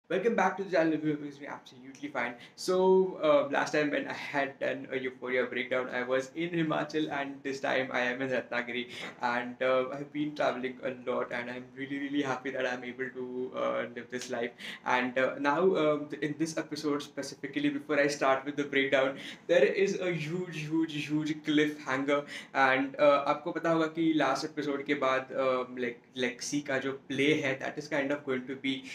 Welcome back to the channel. Review is absolutely fine. So last time when I had done a Euphoria breakdown, I was in Himachal, and this time I am in Ratnagiri, and I've been traveling a lot, and I'm really happy that I'm able to live this life. And now in this episode specifically, before I start with the breakdown, there is a huge cliffhanger. And आपको पता होगा कि last episode के बाद like Lexi का जो play है, that is kind of going to be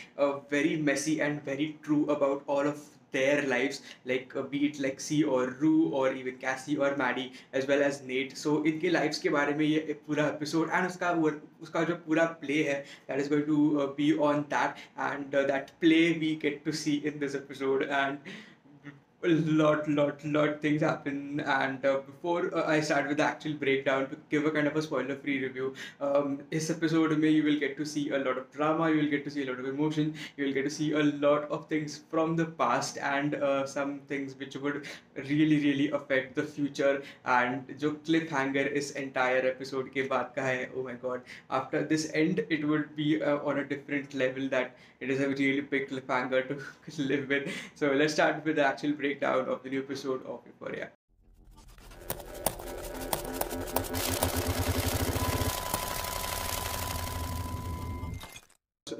very messy and very true about all of their lives, like be it Lexi or Rue or even Cassie or Maddie as well as Nate. So इनके lives के बारे में ये पूरा episode and उसका जो पूरा play है, that is going to be on that. And that play we get to see in this episode. And a lot things happen. And before I start with the actual breakdown, to give a kind of a spoiler free review, this episode may you will get to see a lot of drama, you will get to see a lot of emotion, you will get to see a lot of things from the past, and some things which would really affect the future. And जो cliffhanger इस entire episode के बाद का है, oh my god, after this end it would be on a different level, that it is a really big cliffhanger to live with. So let's start with the actual breakdown of the new episode of Euphoria.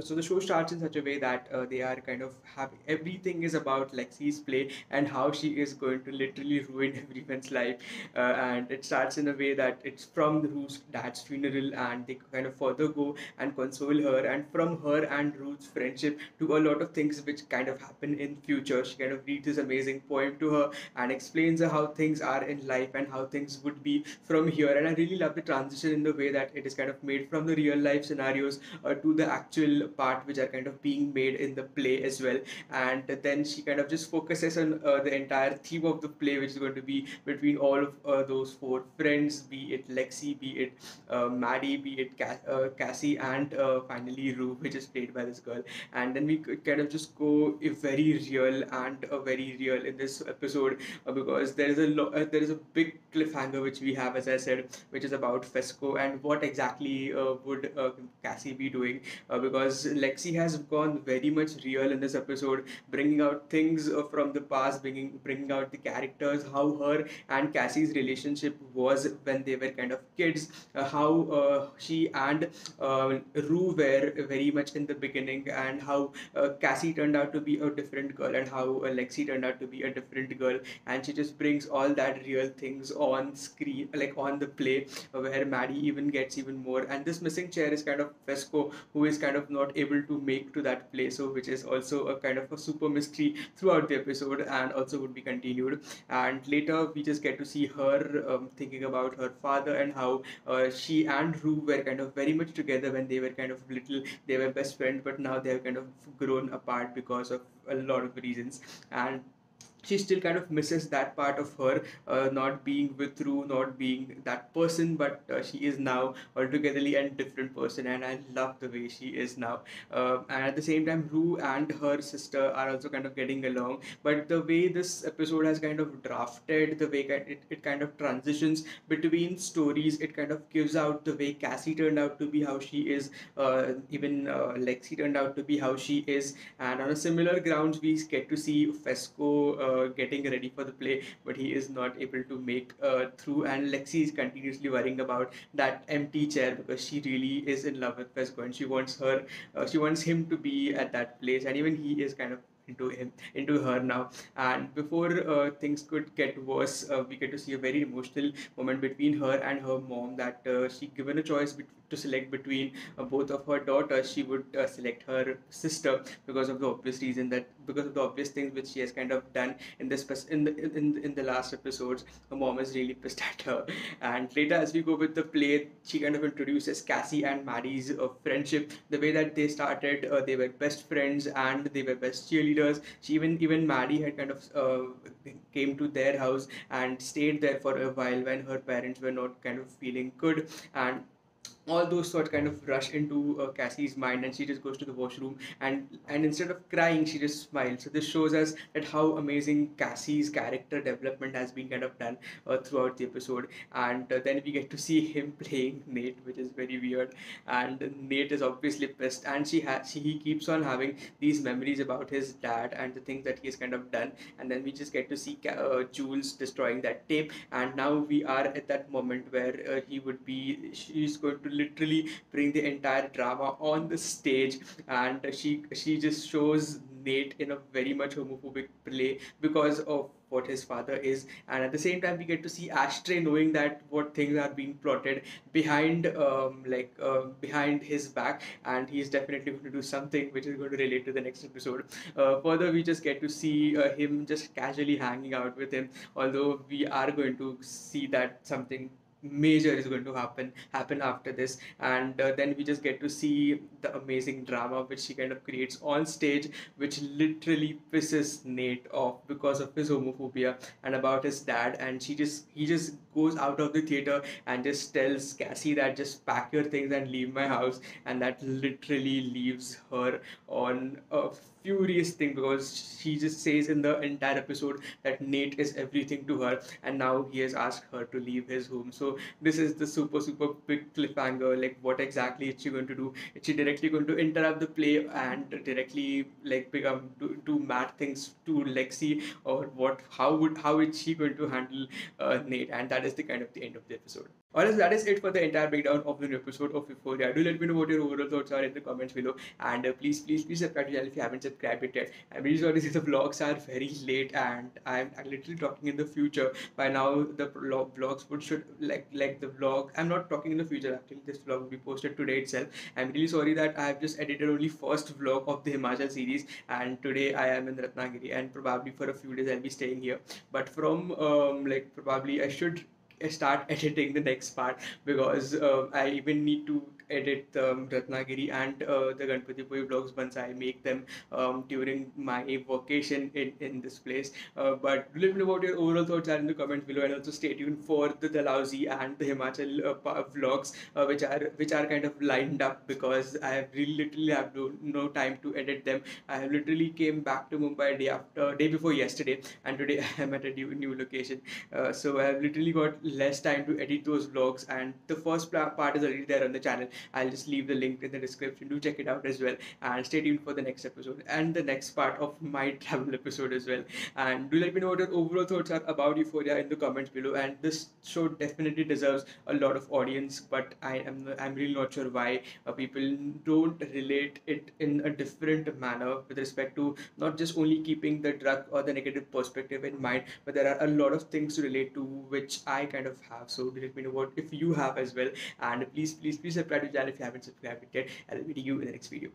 So the show starts in such a way that they are kind of having everything is about Lexi's play and how she is going to literally ruin everyone's life. And it starts in a way that it's from the Ruth's dad's funeral, and they kind of further go and console her, and from her and Ruth's friendship to a lot of things which kind of happen in future. She kind of reads this amazing poem to her and explains her how things are in life and how things would be from here. And I really love the transition in the way that it is kind of made from the real life scenarios to the actual part which are kind of being made in the play as well. And then she kind of just focuses on the entire theme of the play, which is going to be between all of those four friends, be it Lexi, be it Maddie, be it Cassie, and finally Rue, which is played by this girl. And then we could kind of just go very real and very real in this episode, because there is a big cliffhanger which we have, as I said, which is about Fesco and what exactly would Cassie be doing, because Lexi has gone very much real in this episode, bringing out things from the past, bringing out the characters, how her and Cassie's relationship was when they were kind of kids, how she and Rue were very much in the beginning, and how Cassie turned out to be a different girl, and how Lexi turned out to be a different girl. And she just brings all that real things on screen, like on the play, where Maddie even gets even more. And this missing chair is kind of Fesco, who is kind of not able to make to that play, so which is also a kind of a super mystery throughout the episode, and also would be continued. And later we just get to see her thinking about her father, and how she and Rue were kind of very much together when they were kind of little. They were best friends, but now they have kind of grown apart because of a lot of reasons. And she still kind of misses that part of her, not being with Rue, not being that person, but she is now altogetherly a different person, and I love the way she is now. And at the same time, Rue and her sister are also kind of getting along, but the way this episode has kind of drafted, the way it kind of transitions between stories, it kind of gives out the way Cassie turned out to be how she is, even Lexi turned out to be how she is. And on a similar grounds, we get to see Fesco getting ready for the play, but he is not able to make through. And Lexi is continuously worrying about that empty chair, because she really is in love with Fesco, and she wants him to be at that place, and even he is kind of into her now. And before things could get worse, we get to see a very emotional moment between her and her mom, that she given a choice to select between both of her daughters, she would select her sister, because of the obvious reason, that because of the obvious things which she has kind of done in the in the last episodes. Her mom is really pissed at her. And later, as we go with the play, she kind of introduces Cassie and Maddie's friendship, the way that they started. They were best friends and they were best cheerleaders. She even Maddie had kind of came to their house and stayed there for a while when her parents were not kind of feeling good. And all those thoughts kind of rush into Cassie's mind, and she just goes to the washroom, and instead of crying, she just smiles. So this shows us that how amazing Cassie's character development has been kind of done throughout the episode. And then we get to see him playing Nate, which is very weird. And Nate is obviously pissed, and he keeps on having these memories about his dad and the things that he has kind of done. And then we just get to see Jules destroying that tape, and now we are at that moment where she's going to literally bring the entire drama on the stage, and she just shows Nate in a very much homophobic play because of what his father is. And at the same time we get to see Ashtray knowing that what things are being plotted behind his back, and he's definitely going to do something which is going to relate to the next episode. Further, we just get to see him just casually hanging out with him, although we are going to see that something major is going to happen after this. And then we just get to see the amazing drama which she kind of creates on stage, which literally pisses Nate off because of his homophobia and about his dad. And he just goes out of the theater and just tells Cassie that just pack your things and leave my house, and that literally leaves her on a furious thing, because she just says in the entire episode that Nate is everything to her, and now he has asked her to leave his home. So this is the super big cliffhanger. Like, what exactly is she going to do? Is she directly going to interrupt the play and directly like become do mad things to Lexi, or what? How is she going to handle Nate? And that is the kind of the end of the episode. Alright, that is it for the entire breakdown of the new episode of Euphoria. Do let me know what your overall thoughts are in the comments below, and please subscribe to the channel if you haven't subscribed it yet. I'm really sorry that the vlogs are very late, and I'm literally talking in the future. By now, the vlogs would should like the vlog. I'm not talking in the future. Actually, this vlog will be posted today itself. I'm really sorry that I have just edited only first vlog of the Himachal series, and today I am in Ratnagiri, and probably for a few days I'll be staying here. But from probably I should start editing the next part, because I even need to edit Ratnagiri and the Ganpati Puri vlogs once I make them during my vacation in this place. But let me know what your overall thoughts are in the comments below, and also stay tuned for the Dalhousie and the Himachal vlogs, which are kind of lined up, because I have really literally have no time to edit them. I have literally came back to Mumbai day before yesterday, and today I am at a new location. So I have literally got less time to edit those vlogs, and the first part is already there on the channel. I'll just leave the link in the description. Do check it out as well, and stay tuned for the next episode and the next part of my travel episode as well. And do let me know what your overall thoughts are about Euphoria in the comments below. And this show definitely deserves a lot of audience, but I'm really not sure why people don't relate it in a different manner with respect to not just only keeping the drug or the negative perspective in mind, but there are a lot of things to relate to which I kind of have. So do let me know what if you have as well. And please subscribe to the channel if you haven't subscribed it yet. I'll meet you in the next video.